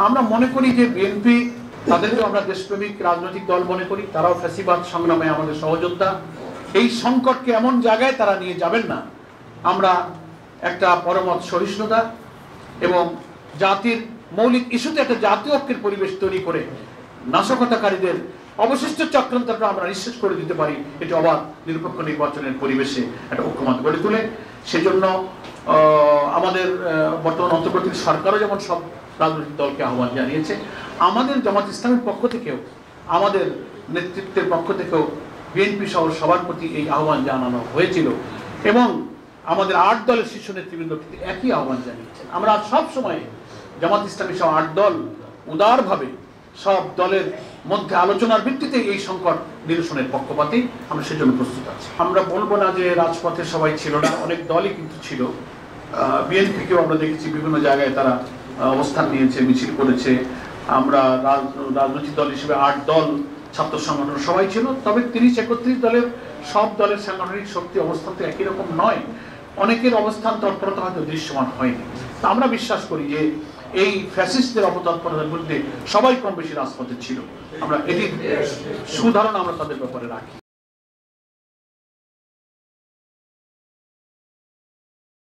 আমরা মনে করি যে বিএনপি, তাদেরকে আমরা দেশপ্রেমিক রাজনৈতিক দল মনে করি, তারাও ফ্যাসিবাদ সংগ্রামে আমাদের সহযোদ্ধা। এই সংকটকে এমন জায়গায় তারা নিয়ে যাবেন না। আমরা একটা পরমত সহিষ্ণুতা এবং জাতির মৌলিক ইস্যুতে একটা জাতীয় ঐক্যের পরিবেশ তৈরি করে নাশকতাকারীদের অবশিষ্ট চক্রান্তটা আমরা নিঃশেষ করে দিতে পারি, এটি অবাধ নিরপেক্ষ নির্বাচনের পরিবেশে একটা ঐক্যমত গড়ে তুলে। সেজন্য আমাদের বর্তমান অন্তর্বর্তী সরকারও যেমন সব রাজনৈতিক দলকে আহ্বান জানিয়েছে, আমাদের জামাত ইসলামের পক্ষ থেকেও, আমাদের নেতৃত্বের পক্ষ থেকেও বিএনপি সহ সবার প্রতি এই আহ্বান জানানো হয়েছিল এবং আমাদের 8 দলের শীর্ষ নেতৃবৃন্দ একই আহ্বান জানিয়েছেন। আমরা সব সময় জামাত ইসলামী সহ 8 দল উদারভাবে সব দলের মধ্যে আলোচনার ভিত্তিতে এই সংকট নিরসনের পক্ষপাতী, আমরা সেজন্য প্রস্তুত আছি। আমরা বলবো না যে রাজপথে সবাই ছিল না, অনেক দলই কিন্তু ছিল। বিএনপিকেও আমরা দেখেছি বিভিন্ন জায়গায় তারা অবস্থান নিয়েছে, মিছিল করেছে। আমরা রাজনৈতিক দল হিসেবে 8 দল, ছাত্র সংগঠন সবাই ছিল। তবে 30-31 দলের সব দলের সাংগঠনিক শক্তি অবস্থান তো একই রকম নয়, অনেকের অবস্থান তৎপরতা হয়তো দৃশ্যমান হয়নি। তা আমরা বিশ্বাস করি যে এই ফ্যাসিস্টদের অপতৎপরতার বিরুদ্ধে সবাই কম বেশি রাজপথে ছিল। আমরা এটি সুধারণা আমরা তাদের ব্যাপারে রাখি।